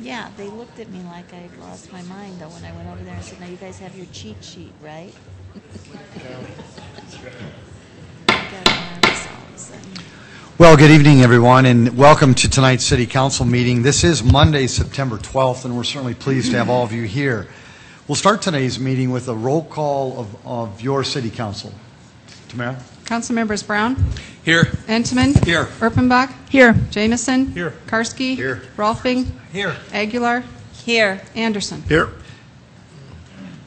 Yeah, they looked at me like I'd lost my mind, though, when I went over there and said, now you guys have your cheat sheet, right? Well, good evening, everyone, and welcome to tonight's City Council meeting. This is Monday, September 12th, and we're certainly pleased to have all of you here. We'll start today's meeting with a roll call of your City Council. Tamara? Council members Brown? Here. Entman? Here. Erpenbach? Here. Jamison? Here. Karski? Here. Rolfing? Here. Aguilar? Here. Anderson? Here.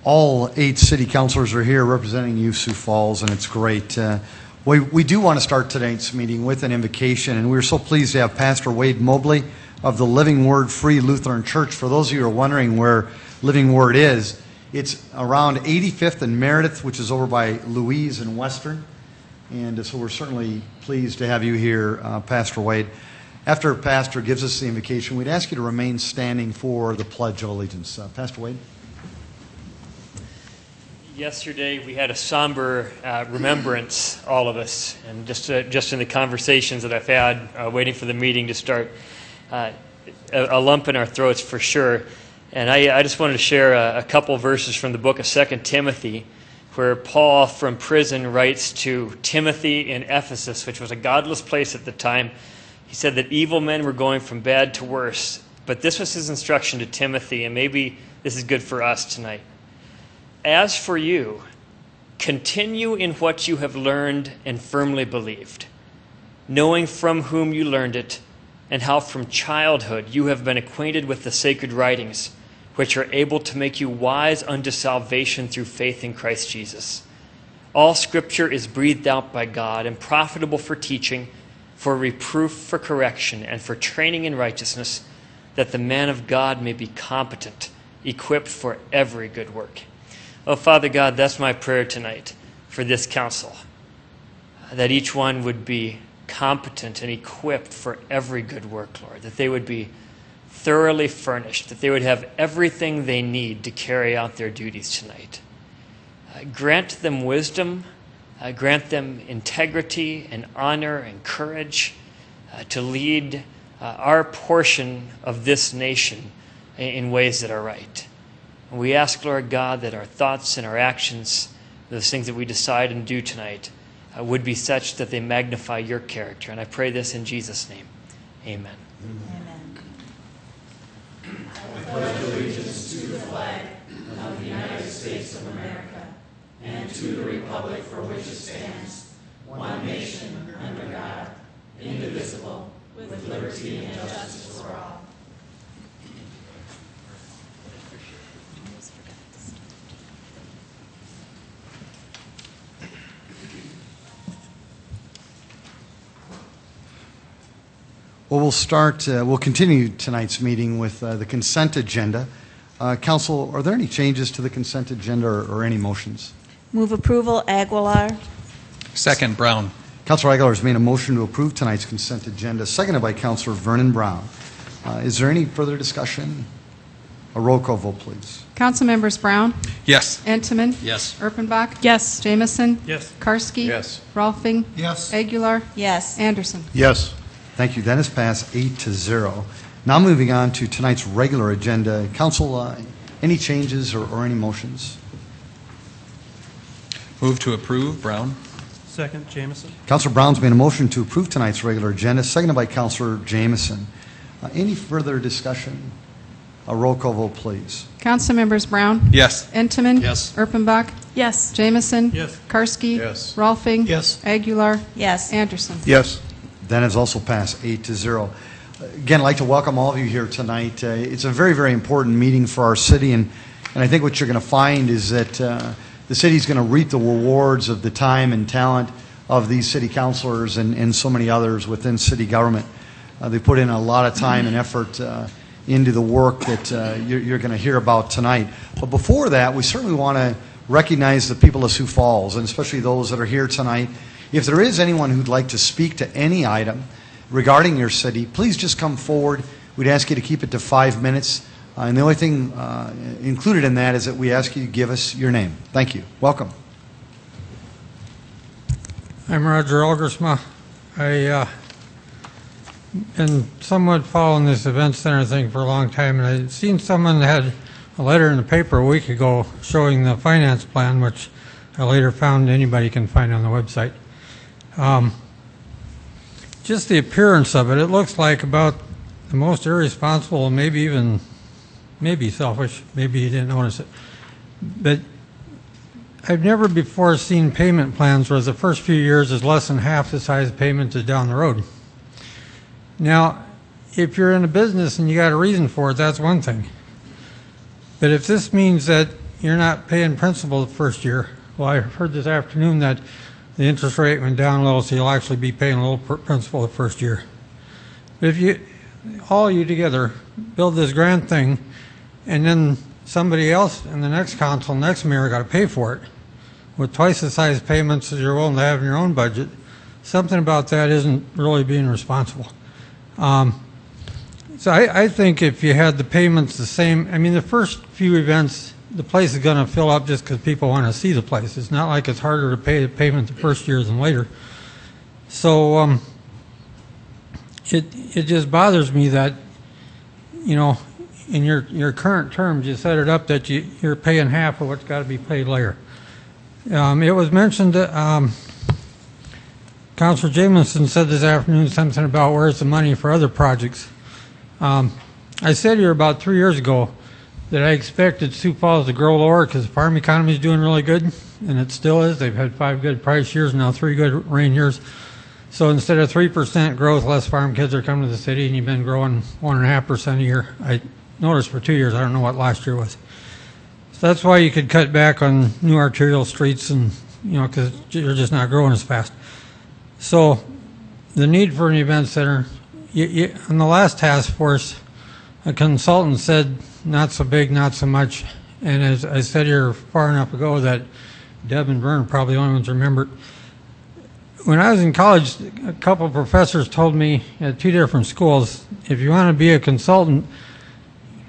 All 8 city councilors are here representing you, Sioux Falls, and it's great. We do want to start tonight's meeting with an invocation, and we're so pleased to have Pastor Wade Mobley of the Living Word Free Lutheran Church. For those of you who are wondering where Living Word is, it's around 85th and Meredith, which is over by Louise and Western. And so we're certainly pleased to have you here, Pastor Wade. After Pastor gives us the invocation, we'd ask you to remain standing for the Pledge of Allegiance. Pastor Wade? Yesterday we had a somber remembrance, all of us, and just in the conversations that I've had waiting for the meeting to start, a lump in our throats for sure. And I just wanted to share a couple verses from the book of 2 Timothy, where Paul from prison writes to Timothy in Ephesus, which was a godless place at the time. He said that evil men were going from bad to worse, but this was his instruction to Timothy, and maybe this is good for us tonight. As for you, continue in what you have learned and firmly believed, knowing from whom you learned it, and how from childhood you have been acquainted with the sacred writings, which are able to make you wise unto salvation through faith in Christ Jesus. All Scripture is breathed out by God and profitable for teaching, for reproof, for correction, and for training in righteousness, that the man of God may be competent, equipped for every good work. Oh, Father God, that's my prayer tonight for this council, that each one would be competent and equipped for every good work, Lord, that they would be thoroughly furnished, that they would have everything they need to carry out their duties tonight. Grant them wisdom, grant them integrity and honor and courage to lead our portion of this nation in ways that are right. And we ask, Lord God, that our thoughts and our actions, those things that we decide and do tonight, would be such that they magnify your character. And I pray this in Jesus' name. Amen. Amen. I pledge allegiance to the flag of the United States of America and to the republic for which it stands, one nation, under God, indivisible, with liberty and justice for all. Well, we'll continue tonight's meeting with the consent agenda. Council, are there any changes to the consent agenda or any motions? Move approval, Aguilar. Second, Brown. Councilor Aguilar has made a motion to approve tonight's consent agenda, seconded by Councilor Vernon Brown. Is there any further discussion? A roll call vote, please. Council members Brown? Yes. Entman? Yes. Erpenbach? Yes. Jamison? Yes. Karski? Yes. Rolfing? Yes. Aguilar? Yes. Anderson? Yes. Thank you. That is passed 8-0. Now moving on to tonight's regular agenda. Council, any changes or any motions? Move to approve, Brown. Second, Jamison. Councilor Brown's made a motion to approve tonight's regular agenda, seconded by Councilor Jamison. Any further discussion? A roll call vote, please. Council members Brown? Yes. Entman? Yes. Erpenbach? Yes. Jamison? Yes. Karski? Yes. Rolfing? Yes. Aguilar? Yes. Anderson? Yes. That is also passed 8-0. Again, I'd like to welcome all of you here tonight. It's a very, very important meeting for our city, and I think what you're going to find is that the city is going to reap the rewards of the time and talent of these city councilors and so many others within city government. They put in a lot of time and effort into the work that you're going to hear about tonight. But before that, we certainly want to recognize the people of Sioux Falls, and especially those that are here tonight. If there is anyone who'd like to speak to any item regarding your city, please just come forward. We'd ask you to keep it to 5 minutes. And the only thing included in that is that we ask you to give us your name. Thank you. Welcome. I'm Roger Algersma. I been somewhat following this event center thing for a long time, and I'd seen someone that had a letter in the paper a week ago showing the finance plan, which I later found anybody can find on the website. Just the appearance of it, it looks like about the most irresponsible, maybe selfish, maybe you didn't notice it, but I've never before seen payment plans where the first few years is less than half the size of payment is down the road. Now, if you're in a business and you got a reason for it, that's one thing. But if this means that you're not paying principal the first year, well, I heard this afternoon that the interest rate went down a little, so you'll actually be paying a little principal the first year. But if you, all you together, build this grand thing, and then somebody else in the next council, next mayor, got to pay for it with twice the size payments as you're willing to have in your own budget, something about that isn't really being responsible. So I think if you had the payments the same, I mean, the first few events, the place is going to fill up just because people want to see the place. It's not like it's harder to pay the payment the first year than later. So it just bothers me that, you know, in your current terms, you set it up that you're paying half of what's got to be paid later. It was mentioned that Councilor Jamison said this afternoon something about where's the money for other projects. I said here about 3 years ago that I expected Sioux Falls to grow lower because the farm economy is doing really good, and it still is. They've had 5 good price years, now 3 good rain years. So instead of 3% growth, less farm kids are coming to the city, and you've been growing 1.5% a year. I noticed for 2 years. I don't know what last year was. So that's why you could cut back on new arterial streets, and because you're just not growing as fast. So the need for an event center. On the last task force, a consultant said not so big, not so much, and as I said here far enough ago that Deb and Vern are probably the only ones remember. When I was in college, a couple of professors told me at 2 different schools, if you want to be a consultant,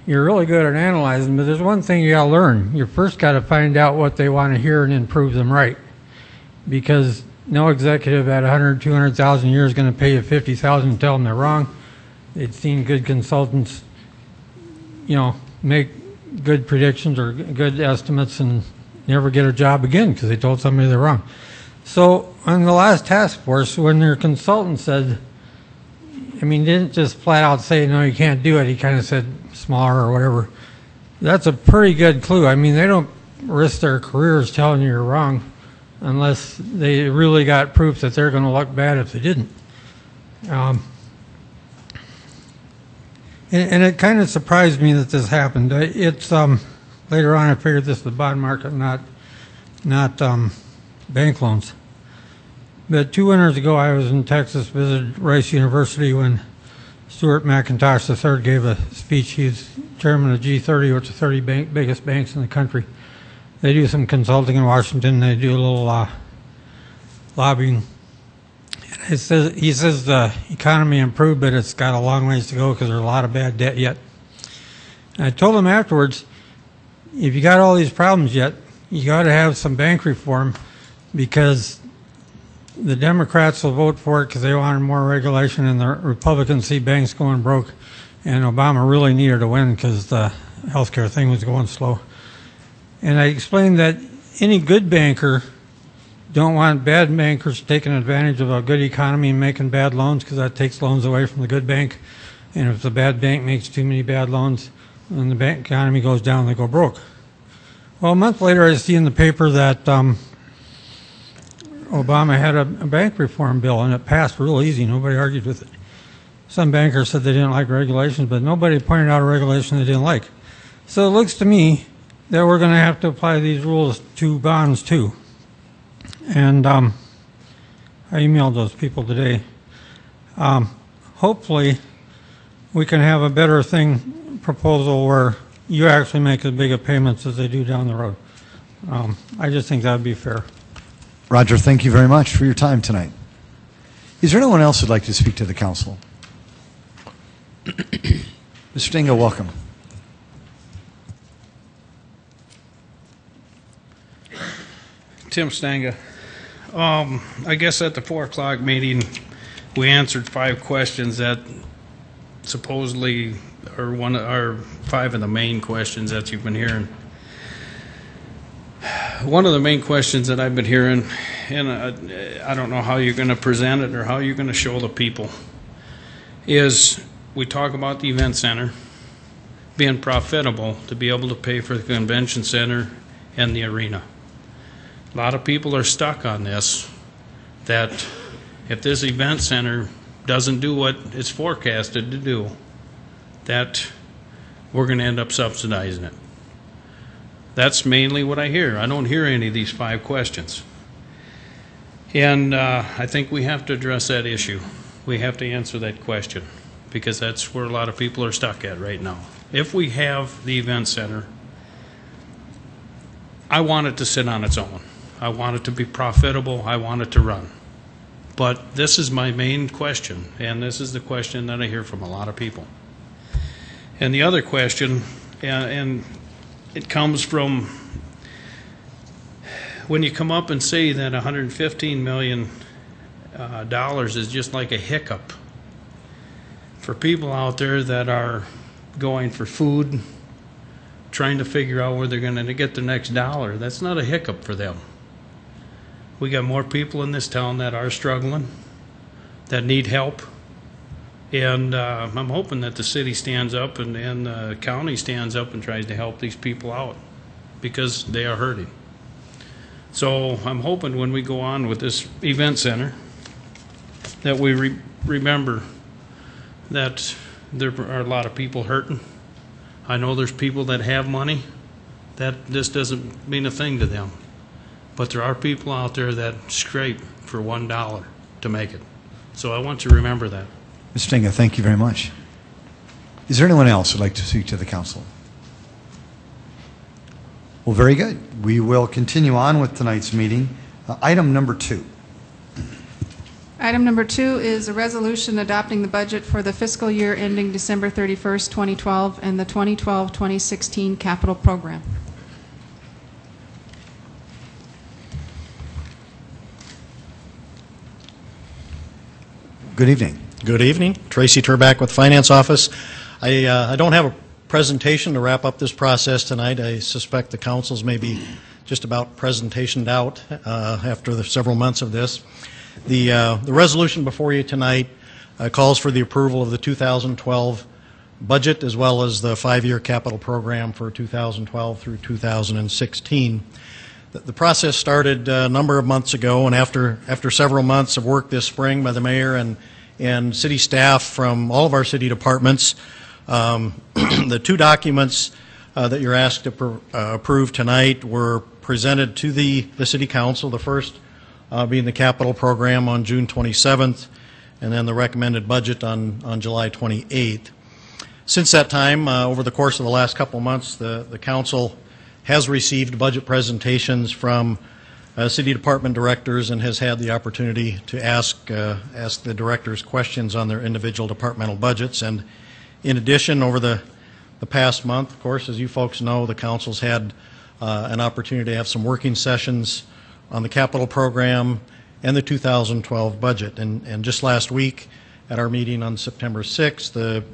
you're really good at analyzing, but there's one thing you got to learn. You first got to find out what they want to hear and then prove them right, because no executive at 100, 200,000 a year is going to pay you 50,000 and tell them they're wrong. They've seen good consultants, make good predictions or good estimates and never get a job again because they told somebody they're wrong. So on the last task force, when their consultant said, didn't just flat out say, no, you can't do it. He kind of said smaller or whatever. That's a pretty good clue. They don't risk their careers telling you you're wrong unless they really got proof that they're going to look bad if they didn't. And it kind of surprised me that this happened. It's later on I figured this was the bond market, not bank loans. But 2 winters ago I was in Texas, visited Rice University when Stuart McIntosh III gave a speech. He's chairman of G30, which is the 30 biggest banks in the country. They do some consulting in Washington. They do a little lobbying. He says the economy improved, but it's got a long ways to go because there's a lot of bad debt yet. And I told him afterwards, if you got all these problems yet, you got to have some bank reform, because the Democrats will vote for it because they wanted more regulation, and the Republicans see banks going broke. And Obama really needed a win because the healthcare thing was going slow. And I explained that any good banker don't want bad bankers taking advantage of a good economy and making bad loans, because that takes loans away from the good bank. And if the bad bank makes too many bad loans, then the bank economy goes down, they go broke. Well, a month later, I see in the paper that Obama had a bank reform bill, and it passed real easy. Nobody argued with it. Some bankers said they didn't like regulations, but nobody pointed out a regulation they didn't like. So it looks to me that we're going to have to apply these rules to bonds too. And I emailed those people today. Hopefully we can have a better proposal where you actually make as big of payments as they do down the road. I just think that would be fair. Roger, thank you very much for your time tonight. Is there anyone else who'd like to speak to the council? Mr. Stinga, welcome. Tim Stanga. I guess at the 4 o'clock meeting, we answered 5 questions that supposedly are 5 of the main questions that you've been hearing. One of the main questions that I've been hearing, and I don't know how you're going to present it or how you're going to show the people, is we talk about the event center being profitable to be able to pay for the convention center and the arena. A lot of people are stuck on this, that if this event center doesn't do what it's forecasted to do, that we're going to end up subsidizing it. That's mainly what I hear. I don't hear any of these 5 questions. And I think we have to address that issue. We have to answer that question, because that's where a lot of people are stuck at right now. If we have the event center, I want it to sit on its own. I want it to be profitable. I want it to run. But this is my main question, and this is the question that I hear from a lot of people. And the other question, and it comes from when you come up and say that $115 million is just like a hiccup for people out there that are going for food, trying to figure out where they're going to get the next dollar. That's not a hiccup for them. We got more people in this town that are struggling, that need help, and I'm hoping that the city stands up and the county stands up and tries to help these people out, because they are hurting. So I'm hoping when we go on with this event center that we remember that there are a lot of people hurting. I know there's people that have money that this doesn't mean a thing to them, but there are people out there that scrape for $1 to make it. So I want you to remember that. Mr. Tinga, thank you very much. Is there anyone else who would like to speak to the council? Well, very good. We will continue on with tonight's meeting. Item number 2. Item number 2 is a resolution adopting the budget for the fiscal year ending December 31st, 2012, and the 2012-2016 capital program. Good evening. Good evening. Tracy Turback with Finance Office. I don't have a presentation to wrap up this process tonight. I suspect the council's maybe just about presentationed out after the several months of this. The resolution before you tonight calls for the approval of the 2012 budget as well as the 5-year capital program for 2012 through 2016. The process started a number of months ago, and after several months of work this spring by the mayor and city staff from all of our city departments, the 2 documents that you're asked to approve tonight were presented to the city council. The first being the capital program on June 27th, and then the recommended budget on July 28th. Since that time, over the course of the last couple of months, the council has received budget presentations from city department directors and has had the opportunity to ask the directors questions on their individual departmental budgets. And in addition, over the past month, of course, as you folks know, the council's had an opportunity to have some working sessions on the capital program and the 2012 budget. And just last week at our meeting on September 6th,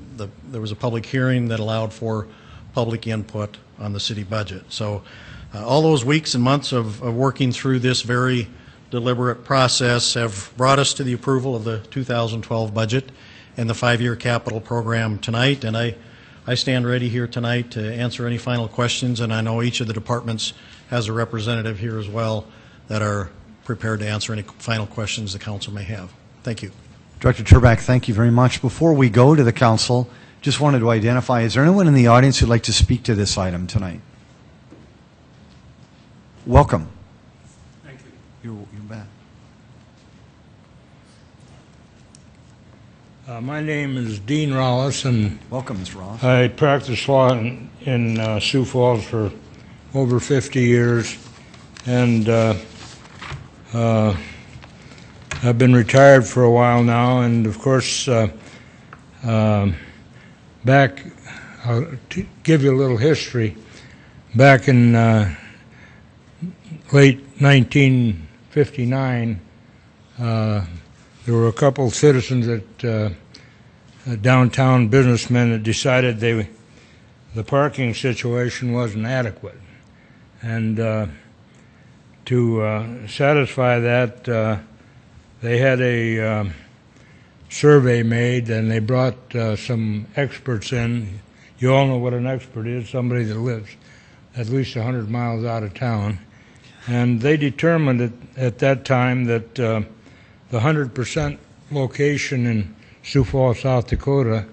there was a public hearing that allowed for public input on the city budget. So all those weeks and months of working through this very deliberate process have brought us to the approval of the 2012 budget and the 5-year capital program tonight. And I stand ready here tonight to answer any final questions, and I know each of the departments has a representative here as well that are prepared to answer any final questions the council may have. Thank you. Director Turback, thank you very much. Before we go to the council, just wanted to identify, is there anyone in the audience who'd like to speak to this item tonight? Welcome. Thank you. You're back. My name is Dean Rollis, and welcome, Mr. Rollis. I practiced law in Sioux Falls for over 50 years, and I've been retired for a while now. And of course, back, I'll give you a little history. Back in late 1959, the there were a couple citizens downtown businessmen that decided the parking situation wasn't adequate. And to satisfy that, they had a survey made, and they brought some experts in. You all know what an expert is, somebody that lives at least 100 miles out of town. And they determined at that time that the 100% location in Sioux Falls, South Dakota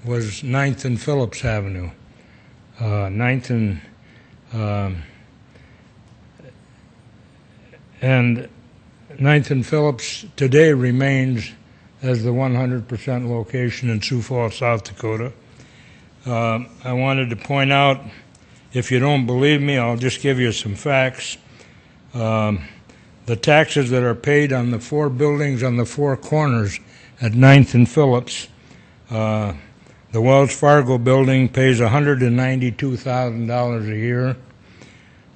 was 9th and Phillips Avenue. 9th and 9th and Phillips today remains as the 100% location in Sioux Falls, South Dakota. I wanted to point out, if you don't believe me, I'll just give you some facts. The taxes that are paid on the 4 buildings on the 4 corners at 9th and Phillips, the Wells Fargo building pays $192,000 a year.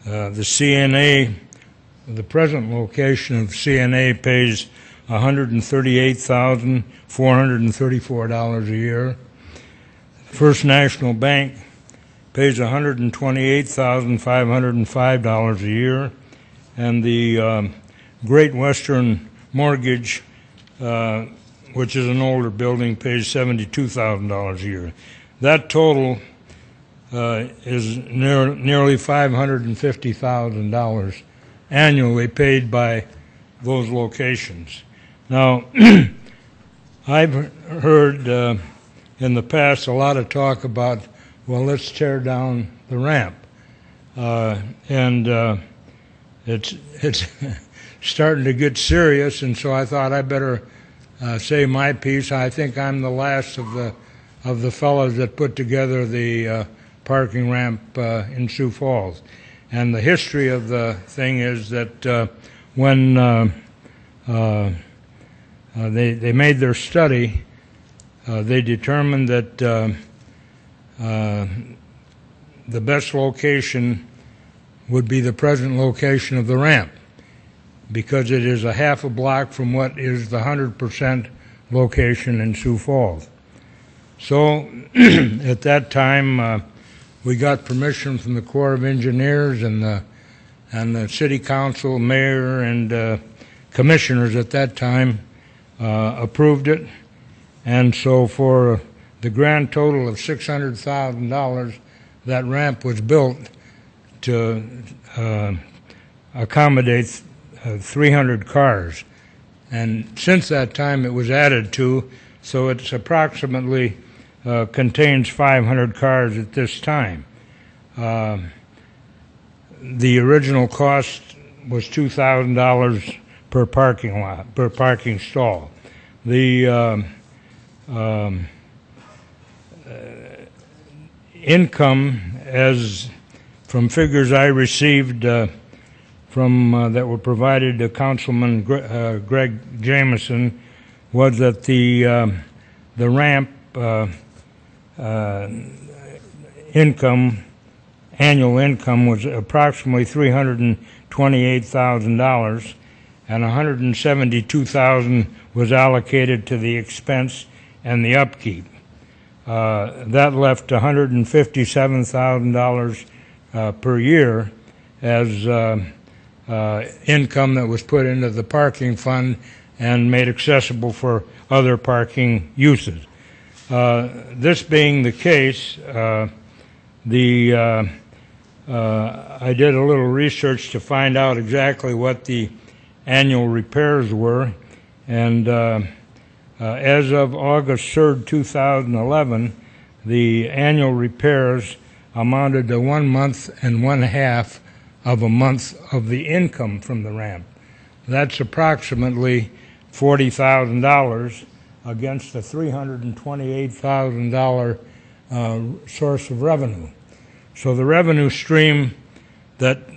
The CNA, the present location of CNA, pays $138,434 a year. First National Bank pays $128,505 a year. And the Great Western Mortgage, which is an older building, pays $72,000 a year. That total is nearly $550,000 annually paid by those locations. Now, I've heard in the past a lot of talk about, well, let's tear down the ramp. It's starting to get serious, and so I thought I better say my piece. I think I'm the last of the fellows that put together the parking ramp in Sioux Falls. And the history of the thing is that when they made their study, they determined that the best location would be the present location of the ramp, because it is a half a block from what is the 100% location in Sioux Falls. So at that time, we got permission from the Corps of Engineers and the City Council, Mayor, and Commissioners at that time approved it. And so for the grand total of $600,000, that ramp was built to accommodate 300 cars. And since that time it was added to, so it's approximately contains 500 cars at this time. The original cost was $2,000 per parking lot, per parking stall. The income, as from figures I received from that were provided to Councilman Greg Jameson, was that the ramp annual income was approximately $328,000, and $172,000 was allocated to the expense and the upkeep. That left $157,000 per year as income that was put into the parking fund and made accessible for other parking uses. This being the case, I did a little research to find out exactly what the annual repairs were, and as of August 3rd, 2011, the annual repairs amounted to 1 month and 1/2 of a month of the income from the ramp. That's approximately $40,000 against the $328,000 source of revenue. So the revenue stream that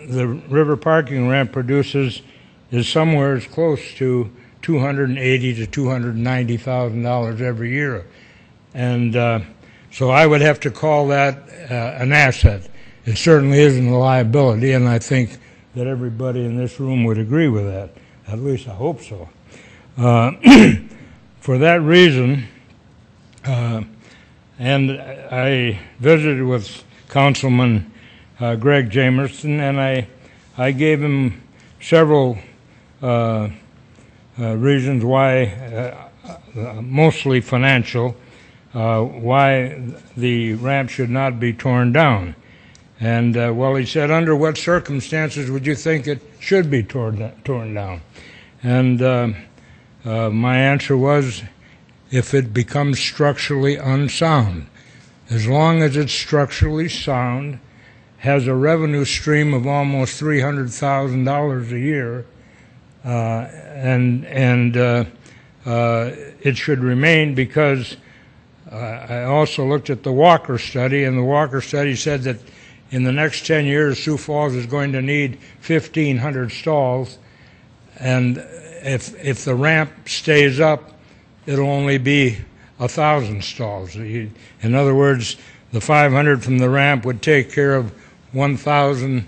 the river parking ramp produces is somewhere as close to $280,000 to $290,000 every year. And so I would have to call that an asset. It certainly isn't a liability, and I think that everybody in this room would agree with that. At least I hope so. For that reason, and I visited with Councilman Greg Jamerson, and I gave him several reasons why, mostly financial, why the ramp should not be torn down. And, well, he said, under what circumstances would you think it should be torn down? And my answer was, if it becomes structurally unsound. As long as it's structurally sound, has a revenue stream of almost $300,000 a year, and it should remain, because I also looked at the Walker study, and the Walker study said that in the next 10 years, Sioux Falls is going to need 1,500 stalls, and if the ramp stays up, it'll only be 1,000 stalls. In other words, the 500 from the ramp would take care of 1,000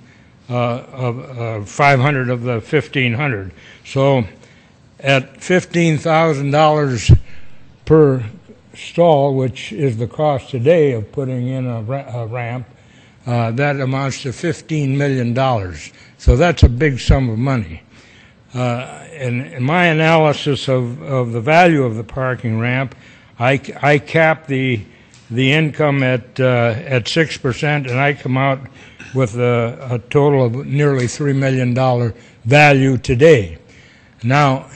of 500 of the 1,500. So at $15,000 per stall, which is the cost today of putting in a ramp, that amounts to $15 million. So that's a big sum of money. In my analysis of the value of the parking ramp, I cap the income at 6%, and I come out with a total of nearly $3 million value today. Now,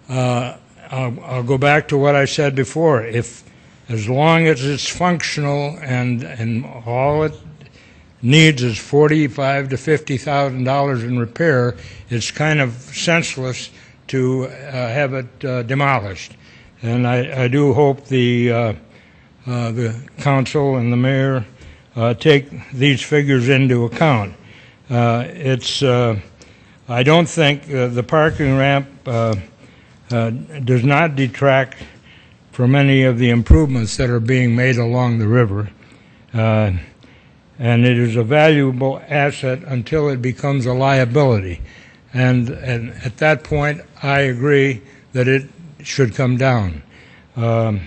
I'll go back to what I said before. As long as it's functional and all it needs is $45,000 to $50,000 in repair, it's kind of senseless to have it demolished. And I do hope the council and the mayor take these figures into account. I don't think the parking ramp does not detract from any of the improvements that are being made along the river. And it is a valuable asset until it becomes a liability. And at that point, I agree that it should come down. And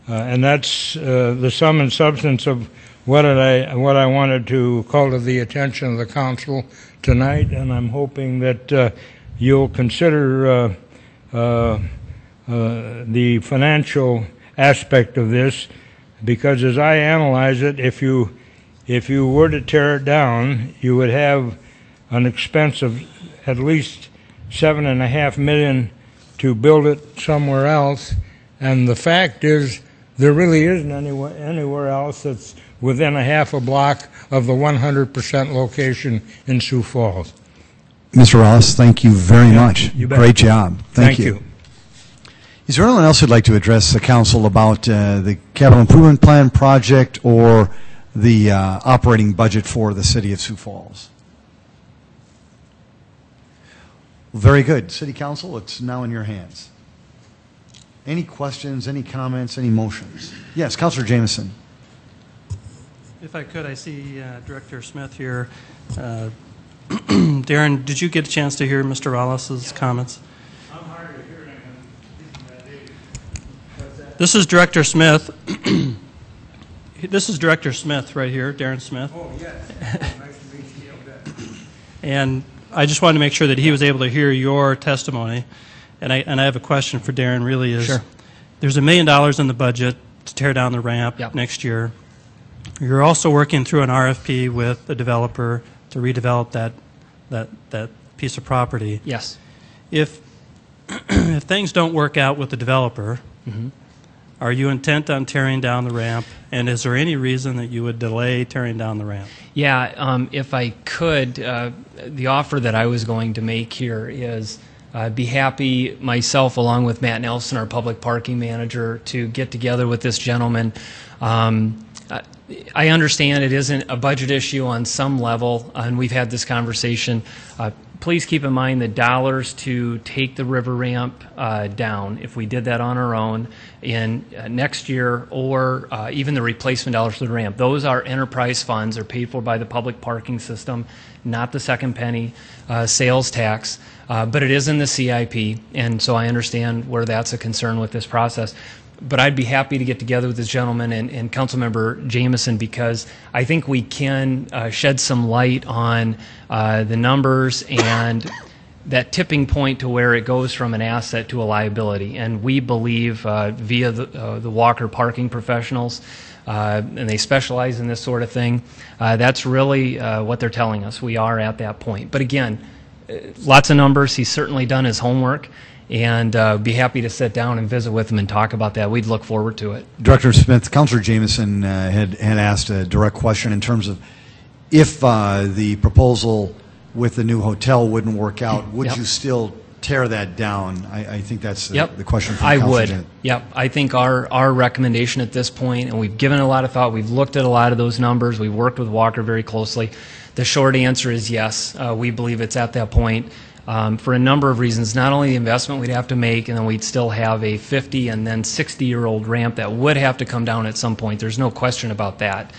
that's the sum and substance of what I wanted to call to the attention of the council tonight, and I'm hoping that you'll consider the financial aspect of this, because as I analyze it, if you were to tear it down, you would have an expense of at least $7.5 million to build it somewhere else, and the fact is there really isn't anywhere else that's within a half a block of the 100% location in Sioux Falls. Mr. Ross, thank you very much. You bet. Great job. Thank you. you. Is there anyone else who'd like to address the council about the capital improvement plan project or the operating budget for the city of Sioux Falls? Very good. City Council, it's now in your hands. Any questions, any comments, any motions? Yes, Councilor Jameson. If I could, I see Director Smith here. Darren, did you get a chance to hear Mr. Wallace's comments? I'm hard of hearing him. This is Director Smith. This is Director Smith right here, Darren Smith. Oh, yes. Nice to meet you. And I just wanted to make sure that he was able to hear your testimony. And I have a question for Darren, really is, Sure. There's $1 million in the budget to tear down the ramp next year. You're also working through an RFP with the developer to redevelop that piece of property. Yes. If things don't work out with the developer, are you intent on tearing down the ramp? And is there any reason that you would delay tearing down the ramp? Yeah, if I could, the offer that I was going to make here is I'd be happy myself, along with Matt Nelson, our public parking manager, to get together with this gentleman. I understand it isn't a budget issue on some level, and we've had this conversation. please keep in mind the dollars to take the river ramp down, if we did that on our own in next year, or even the replacement dollars for the ramp. Those are enterprise funds. They're paid for by the public parking system, not the second penny sales tax. But it is in the CIP, and so I understand where that's a concern with this process. But I'd be happy to get together with this gentleman and Councilmember Jameson, because I think we can shed some light on the numbers and that tipping point to where it goes from an asset to a liability. And we believe via the Walker parking professionals, and they specialize in this sort of thing, that's really what they're telling us. We are at that point. But again, lots of numbers. He's certainly done his homework, and be happy to sit down and visit with him and talk about that. We'd look forward to it. Director Smith, Councilor Jameson had asked a direct question in terms of if the proposal with the new hotel wouldn't work out, would you still tear that down? I think that's the question from Councilor would. Jameson. Yep. I think our recommendation at this point, and we've given it a lot of thought, we've looked at a lot of those numbers, we've worked with Walker very closely. The short answer is yes. We believe it's at that point. For a number of reasons, not only the investment we'd have to make, and then we'd still have a 50 and then 60-year-old ramp that would have to come down at some point. There's no question about that.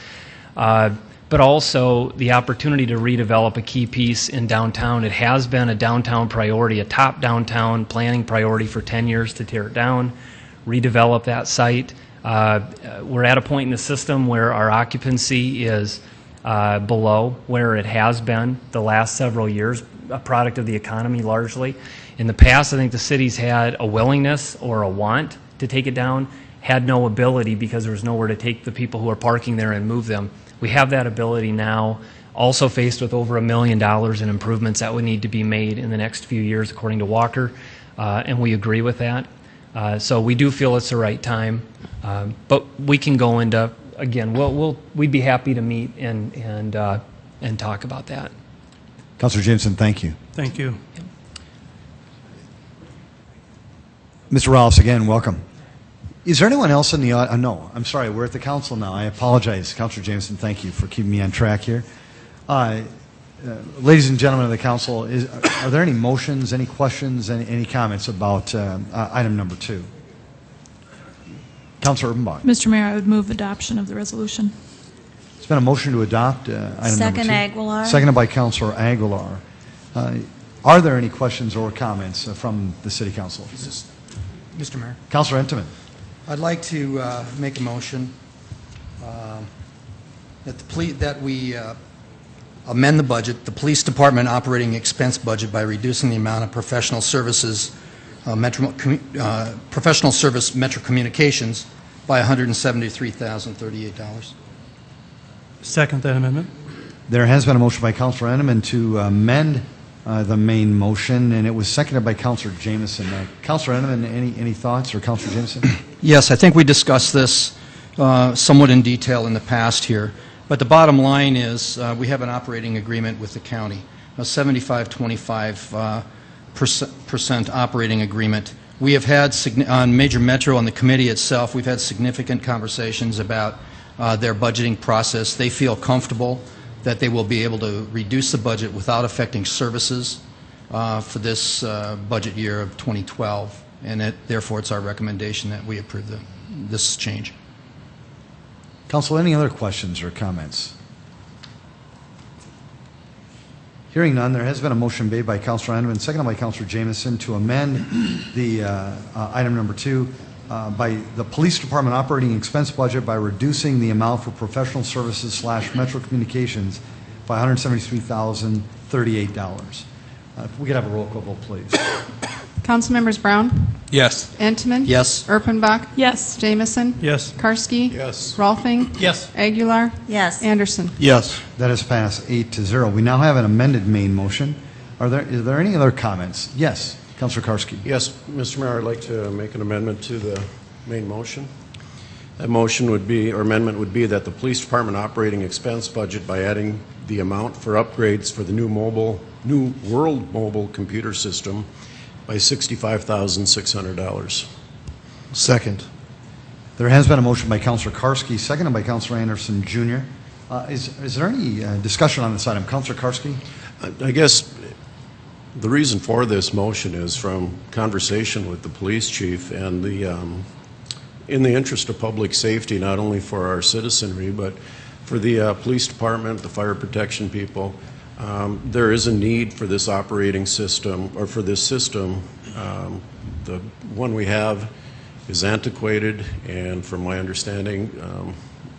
But also the opportunity to redevelop a key piece in downtown. It has been a downtown priority, a top downtown planning priority for 10 years to tear it down, redevelop that site. We're at a point in the system where our occupancy is below where it has been the last several years, a product of the economy largely. In the past, I think the city's had a willingness or a want to take it down, had no ability because there was nowhere to take the people who are parking there and move them. We have that ability now, also faced with over $1 million in improvements that would need to be made in the next few years, according to Walker, and we agree with that. So we do feel it's the right time, but we can go into, again, we'd be happy to meet and talk about that. Councilor Jameson, thank you. Thank you. Mr. Ralphs, again, welcome. Is there anyone else in the audience? No, I'm sorry, we're at the council now. I apologize. Councilor Jameson, thank you for keeping me on track here. Ladies and gentlemen of the council, are there any motions, any questions, any comments about item number 2? Councilor Urbanbach. Mr. Mayor, I would move adoption of the resolution. It's been a motion to adopt item number 2. Second, Aguilar. Seconded by Councilor Aguilar. Are there any questions or comments from the City Council? Mr. Mayor. Councilor Entenmann. I'd like to make a motion that we amend the budget, the police department operating expense budget, by reducing the amount of professional services, professional service Metro Communications by $173,038. Second that amendment. There has been a motion by Councilor Entenmann to amend the main motion, and it was seconded by Councilor Jameson. Councilor Entenmann, any thoughts, or Councilor Jameson? Yes, I think we discussed this somewhat in detail in the past here, but the bottom line is we have an operating agreement with the county, a 75-25% operating agreement. We have had, on Major Metro, on the committee itself, we've had significant conversations about their budgeting process. They feel comfortable that they will be able to reduce the budget without affecting services for this budget year of 2012, and therefore it's our recommendation that we approve this change. Council, any other questions or comments? Hearing none, there has been a motion made by Councilor Entenmann, seconded by Councilor Jameson, to amend the item number 2 by the police department operating expense budget by reducing the amount for professional services / Metro Communications by $173,038. If we could have a roll call vote, please. Councilmembers Brown? Yes. Entman? Yes. Erpenbach? Yes. Jameson? Yes. Karski? Yes. Rolfing? Yes. Aguilar? Yes. Anderson? Yes. That has passed 8-0. We now have an amended main motion. Is there any other comments? Yes. Councilor Karski. Yes, Mr. Mayor, I'd like to make an amendment to the main motion. That motion would be, or amendment would be, that the police department operating expense budget, by adding the amount for upgrades for the new World Mobile computer system, by $65,600. Second. There has been a motion by Councilor Karski, seconded by Councilor Anderson, Jr. Is there any discussion on this item? Councilor Karski? I guess The reason for this motion is from conversation with the police chief and in the interest of public safety, not only for our citizenry, but for the police department, the fire protection people, there is a need for this operating system, or for this system. The one we have is antiquated and, from my understanding,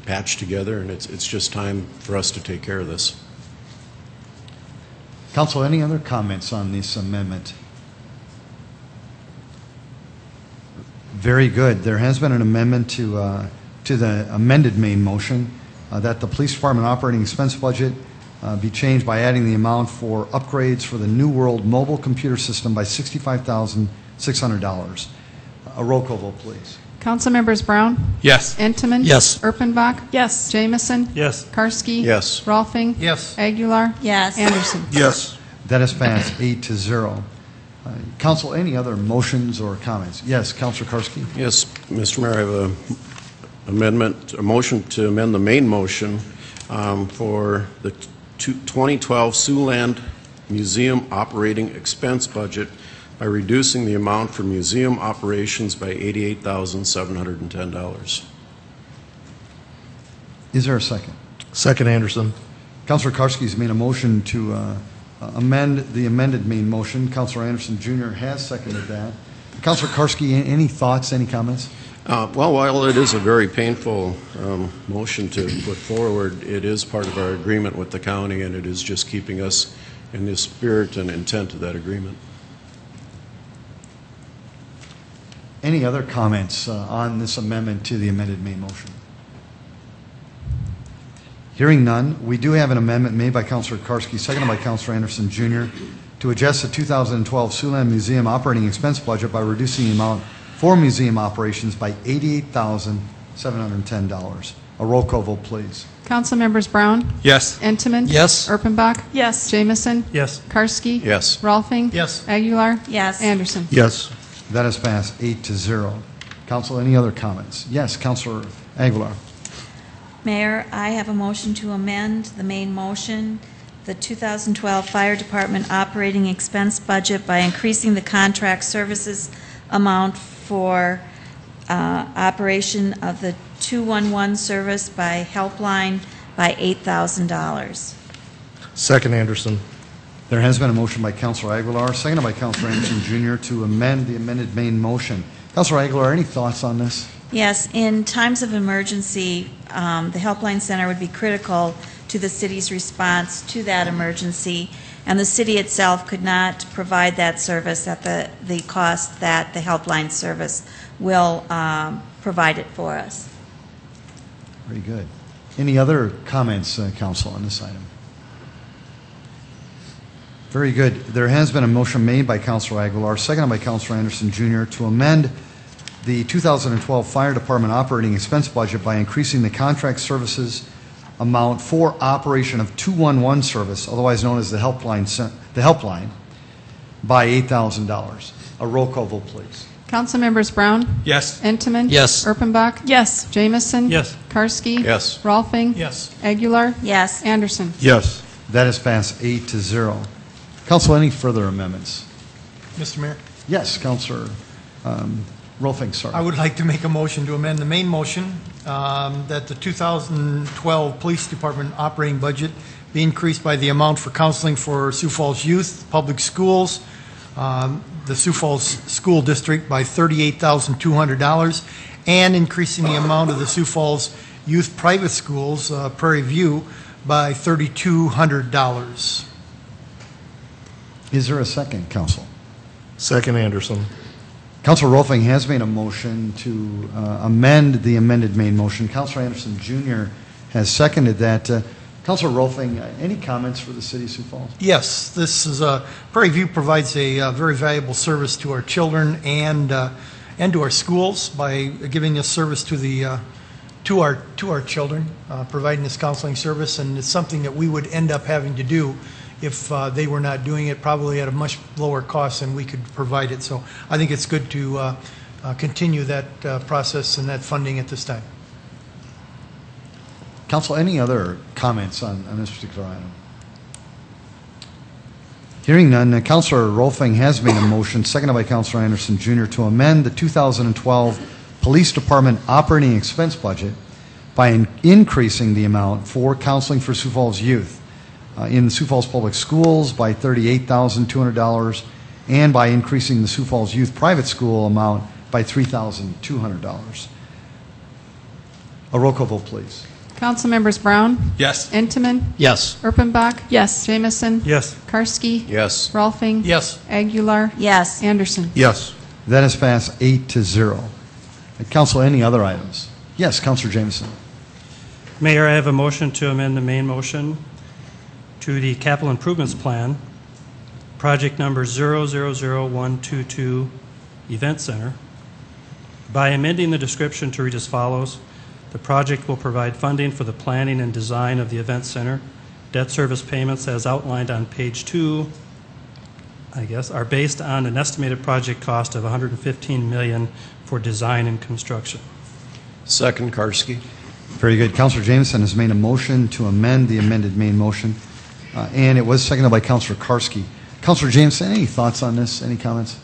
patched together, and it's just time for us to take care of this. Council, any other comments on this amendment? Very good. There has been an amendment to the amended main motion that the police department operating expense budget be changed by adding the amount for upgrades for the New World mobile computer system by $65,600. A roll call vote, please. Council members Brown? Yes. Entenmann? Yes. Erpenbach? Yes. Jamison? Yes. Karski? Yes. Rolfing? Yes. Aguilar? Yes. Anderson? Yes. That is passed 8-0. Council, any other motions or comments? Yes, Councilor Karski. Yes, Mr. Mayor, I have a motion to amend the main motion for the 2012 Siouxland Museum operating expense budget by reducing the amount for museum operations by $88,710. Is there a second? Second, Anderson. Councilor Karski's made a motion to amend the amended main motion. Councilor Anderson Jr. has seconded that. Councilor Karski, any thoughts, any comments? Well, while it is a very painful motion to put forward, it is part of our agreement with the county, and it is just keeping us in the spirit and intent of that agreement. Any other comments on this amendment to the amended main motion? Hearing none, we do have an amendment made by Councilor Karski, seconded by Councilor Anderson Jr. to adjust the 2012 Siouxland Museum operating expense budget by reducing the amount for museum operations by $88,710. A roll call vote, please. Council members Brown? Yes. Entenmann? Yes. Erpenbach? Yes. Jamison? Yes. Karski? Yes. Rolfing? Yes. Aguilar? Yes. Anderson? Yes. That is passed 8-0. Council, any other comments? Yes, Councilor Aguilar. Mayor, I have a motion to amend the main motion, the 2012 Fire Department operating expense budget by increasing the contract services amount for operation of the 211 service by helpline by $8,000. Second, Anderson. There has been a motion by Councilor Aguilar, seconded by Councilor Anderson Jr. to amend the amended main motion. Councilor Aguilar, any thoughts on this? Yes, in times of emergency, the Helpline Center would be critical to the city's response to that emergency, and the city itself could not provide that service at the cost that the Helpline service will provide it for us. Very good. Any other comments, Council, on this item? Very good. There has been a motion made by Councilor Aguilar, seconded by Councilor Anderson Jr. to amend the 2012 Fire Department operating expense budget by increasing the contract services amount for operation of 211 service, otherwise known as the helpline, by $8,000. A roll call vote, please. Council members Brown? Yes. Entenmann? Yes. Erpenbach? Yes. Jamison? Yes. Karski? Yes. Rolfing? Yes. Aguilar? Yes. Anderson? Yes. That is passed 8-0. Council, any further amendments? Mr. Mayor, Yes, Councilor Rolfing, sorry. I would like to make a motion to amend the main motion that the 2012 Police Department operating budget be increased by the amount for counseling for Sioux Falls youth, public schools, the Sioux Falls School District by $38,200, and increasing the amount of the Sioux Falls youth private schools, Prairie View, by $3,200. Is there a second, Council? Second, Anderson. Councilor Rolfing has made a motion to amend the amended main motion. Councilor Anderson Jr. has seconded that. Councilor Rolfing, any comments for the city of Sioux Falls? Yes, this is Prairie View provides a very valuable service to our children and to our schools by giving us service to the to our children, providing this counseling service, and it's something that we would end up having to do if they were not doing it, probably at a much lower cost than we could provide it. So I think it's good to continue that process and that funding at this time. Council, any other comments on this particular item? Hearing none, Councilor Rolfing has made a motion, seconded by Councilor Anderson Jr., to amend the 2012 Police Department operating expense budget by increasing the amount for counseling for Sioux Falls youth in the Sioux Falls Public Schools by $38,200 and by increasing the Sioux Falls Youth Private School amount by $3,200. A roll call vote, please. Councilmembers Brown? Yes. Entenmann? Yes. Erpenbach? Yes. Jamison? Yes. Karski? Yes. Rolfing? Yes. Aguilar? Yes. Anderson? Yes. That is passed 8-0. Council, any other items? Yes, Councilor Jameson. Mayor, I have a motion to amend the main motion to the capital improvements plan, project number 000122 Event Center, by amending the description to read as follows. The project will provide funding for the planning and design of the event center. Debt service payments as outlined on page 2, are based on an estimated project cost of $115 million for design and construction. Second, Karski. Very good. Councilor Jameson has made a motion to amend the amended main motion, and it was seconded by Councilor Karski. Councilor Jameson, any thoughts on this? Any comments?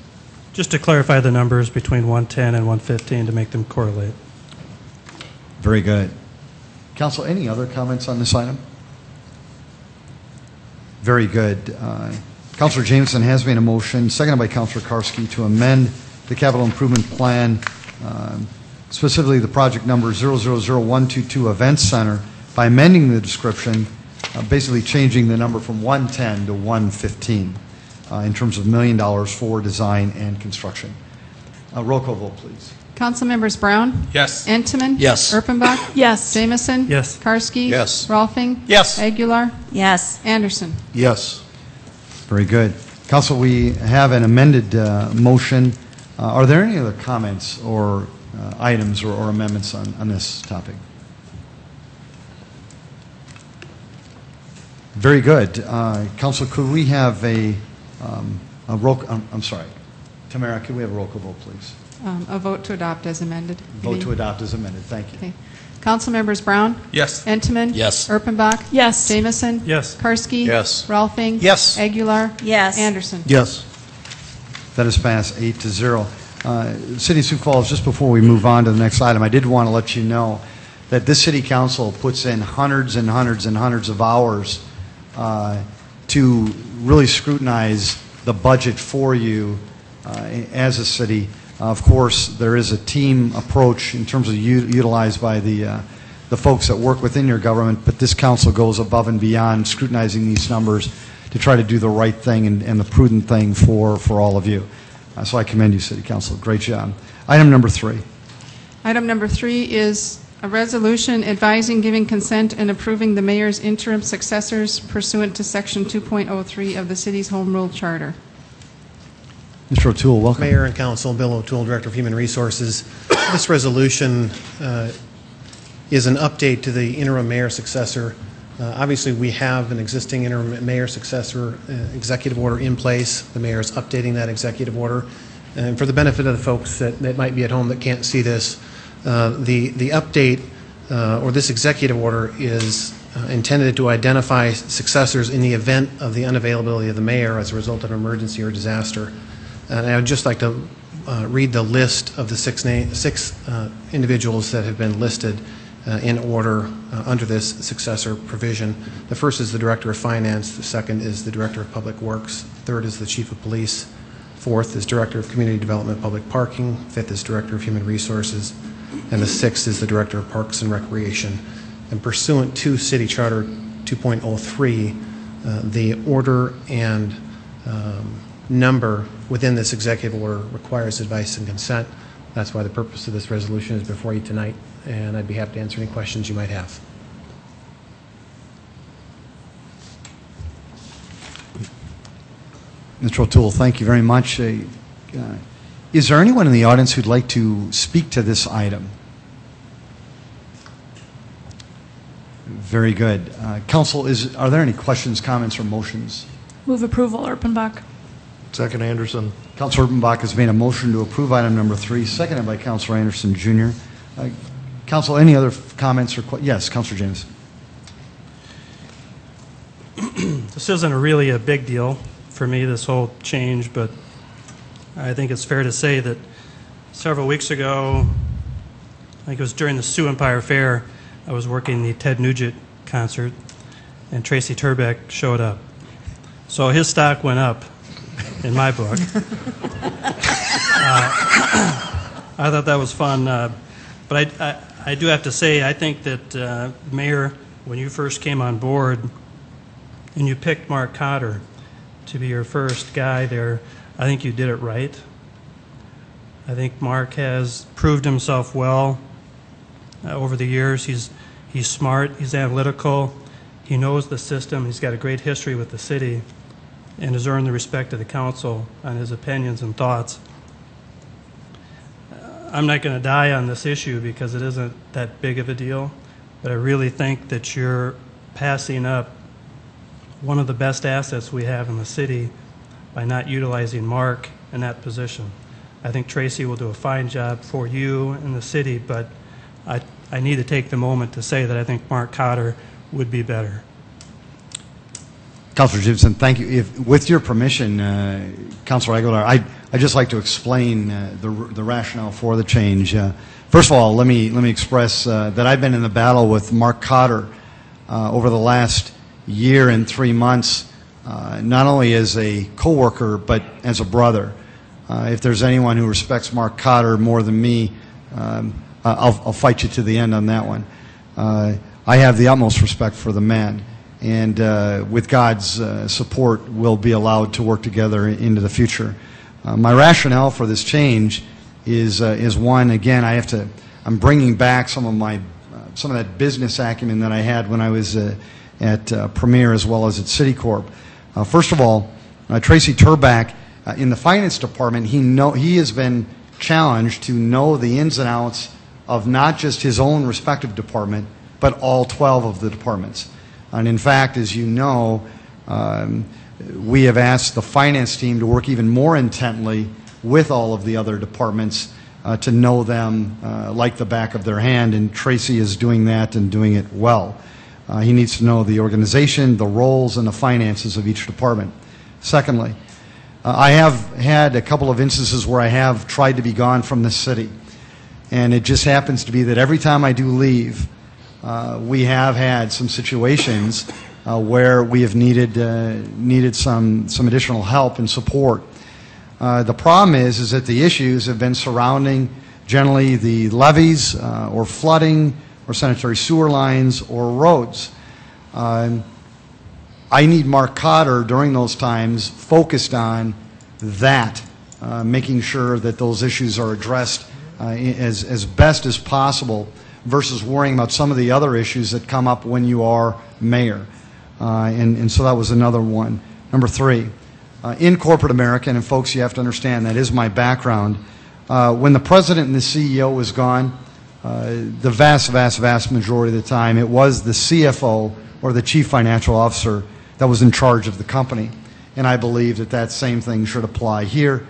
Just to clarify the numbers between 110 and 115 to make them correlate. Very good. Council, any other comments on this item? Very good. Councilor Jameson has made a motion, seconded by Councilor Karski, to amend the capital improvement plan, specifically the project number 000122 Event Center, by amending the description, basically changing the number from 110 to 115 in terms of $1 million for design and construction. Roll call vote, please. Councilmembers Brown? Yes. Entenmann? Yes. Erpenbach? Yes. Jamison? Yes. Karski? Yes. Rolfing? Yes. Aguilar? Yes. Anderson? Yes. Very good. Council, we have an amended motion. Are there any other comments or items or amendments on this topic? Very good. Council, could we have a roll? I'm sorry, Tamara. Could we have a roll call vote, please? A vote to adopt as amended. Vote to adopt as amended. Thank you. Okay. Councilmembers Brown? Yes. Entenmann? Yes. Erpenbach? Yes. Jamison? Yes. Karski? Yes. Rolfing? Yes. Aguilar? Yes. Anderson? Yes. That is passed 8-0. City of Sioux Falls, just before we move on to the next item, I did want to let you know that this city council puts in hundreds and hundreds and hundreds of hours to really scrutinize the budget for you as a city. Of course, there is a team approach in terms of utilized by the folks that work within your government, but this council goes above and beyond scrutinizing these numbers to try to do the right thing and the prudent thing for all of you. So I commend you, City Council. Great job. Item number 3. Item number 3 is a resolution advising, giving consent, and approving the mayor's interim successors pursuant to Section 2.03 of the city's Home Rule Charter. Mr. O'Toole, welcome. Mayor and Council, Bill O'Toole, Director of Human Resources. This resolution is an update to the interim mayor successor. Obviously, we have an existing interim mayor successor executive order in place. The mayor is updating that executive order. And for the benefit of the folks that might be at home that can't see this, the update or this executive order is intended to identify successors in the event of the unavailability of the mayor as a result of an emergency or disaster. And I would just like to read the list of the six individuals that have been listed in order under this successor provision. The first is the Director of Finance. The second is the Director of Public Works. Third is the Chief of Police. Fourth is Director of Community Development Public Parking. Fifth is Director of Human Resources. And the sixth is the Director of Parks and Recreation. And pursuant to City Charter 2.03, the order and number within this executive order requires advice and consent. That's why the purpose of this resolution is before you tonight, and I'd be happy to answer any questions you might have. Mr. O'Toole, thank you very much. Is there anyone in the audience who'd like to speak to this item? Very good. Council, are there any questions, comments, or motions? Move approval, Erpenbach. Second, Anderson. Councilor Erpenbach has made a motion to approve item number 3, seconded by Councilor Anderson Jr. Council, any other comments or questions? Yes, Councilor James. This isn't really a big deal for me, this whole change, but I think it's fair to say that several weeks ago, I think it was during the Sioux Empire Fair, I was working the Ted Nugent concert, and Tracy Turbeck showed up. So his stock went up, in my book. I thought that was fun. But I do have to say, I think that, Mayor, when you first came on board and you picked Mark Cotter to be your first guy there, I think you did it right. I think Mark has proved himself well over the years. He's smart, he's analytical, he knows the system, he's got a great history with the city, and has earned the respect of the council on his opinions and thoughts. I'm not going to die on this issue because it isn't that big of a deal, but I really think that you're passing up one of the best assets we have in the city by not utilizing Mark in that position. I think Tracy will do a fine job for you and the city, but I need to take the moment to say that I think Mark Cotter would be better. Councilor Gibson, thank you. With your permission, Councilor Aguilar, I'd just like to explain the rationale for the change. First of all, let me express that I've been in the battle with Mark Cotter over the last year and 3 months, not only as a coworker but as a brother. If there's anyone who respects Mark Cotter more than me, I'll fight you to the end on that one. I have the utmost respect for the man, and with God's support, we'll be allowed to work together into the future. My rationale for this change is one, again, I'm bringing back some of that business acumen that I had when I was at Premier as well as at Citicorp. First of all, Tracy Turbeck, in the finance department, he has been challenged to know the ins and outs of not just his own respective department, but all 12 of the departments. And in fact, as you know, we have asked the finance team to work even more intently with all of the other departments to know them like the back of their hand, and Tracy is doing that and doing it well. He needs to know the organization, the roles, and the finances of each department. Secondly, I have had a couple of instances where I have tried to be gone from the city, and it just happens to be that every time I do leave, we have had some situations where we have needed some additional help and support. The problem is that the issues have been surrounding generally the levees or flooding or sanitary sewer lines or roads. I need Mark Cotter during those times focused on that, making sure that those issues are addressed as best as possible versus worrying about some of the other issues that come up when you are mayor. And so that was another one. Number 3, in corporate America, and folks, you have to understand that is my background, when the president and the CEO was gone, the vast majority of the time it was the CFO or the chief financial officer that was in charge of the company. And I believe that same thing should apply here.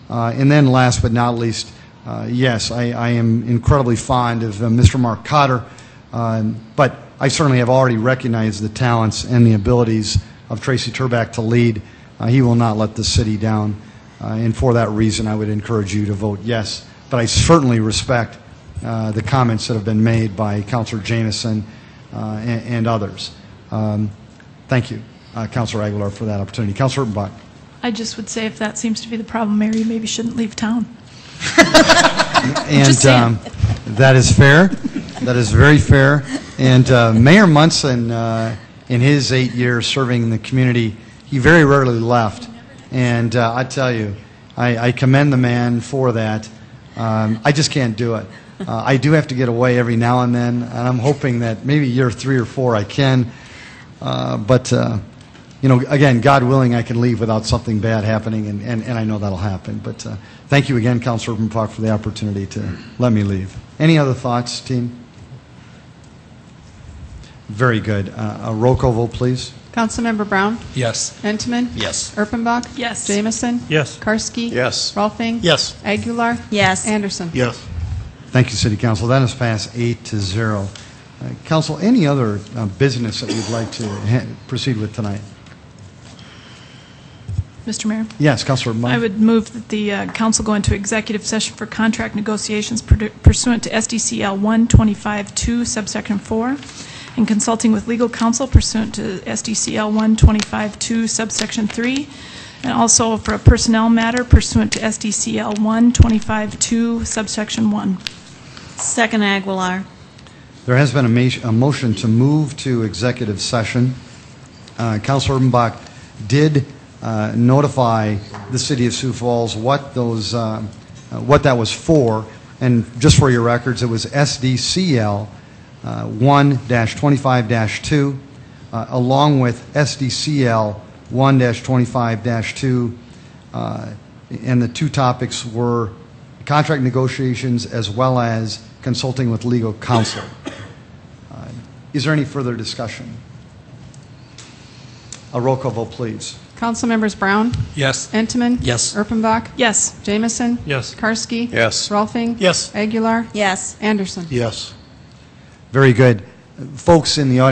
And then last but not least, yes, I am incredibly fond of Mr. Mark Cotter, but I certainly have already recognized the talents and the abilities of Tracy Turbeck to lead. He will not let the city down, and for that reason I would encourage you to vote yes. But I certainly respect the comments that have been made by Councilor Jamieson and others. Thank you, Councilor Aguilar, for that opportunity. Councilor Urbanbach. I just would say if that seems to be the problem, Mayor, you maybe shouldn't leave town. And that is fair. That is very fair. And Mayor Munson, in his 8 years serving the community, he very rarely left. And I tell you, I commend the man for that. I just can't do it. I do have to get away every now and then, and I'm hoping that maybe year 3 or 4 I can. But you know, again, God willing, I can leave without something bad happening, and I know that'll happen. But thank you again, Councilor Urbanbach, for the opportunity to let me leave. Any other thoughts, team? Very good. A roll call vote, please. Councilmember Brown? Yes. Entman? Yes. Urbanbach? Yes. Jamieson? Yes. Karski? Yes. Rolfing? Yes. Aguilar? Yes. Anderson? Yes. Thank you, City Council. That is passed 8-0. Council, any other business that we'd like to proceed with tonight? Mr. Mayor? Yes, Councilor Munn. I would move that the council go into executive session for contract negotiations pursuant to SDCL 125-2, subsection 4, and consulting with legal counsel pursuant to SDCL 125-2, subsection 3, and also for a personnel matter pursuant to SDCL 125-2, subsection 1. Second Aguilar. There has been a motion to move to executive session. Councilor Urbanbach did notify the City of Sioux Falls what that was for, and just for your records, it was SDCL 1-25-2, along with SDCL 1-25-2, and the two topics were contract negotiations as well as consulting with legal counsel. Is there any further discussion? A roll call vote, please. Council members Brown? Yes. Entman? Yes. Erpenbach? Yes. Jamison? Yes. Karski? Yes. Rolfing? Yes. Aguilar? Yes. Anderson? Yes. Very good. Folks in the audience,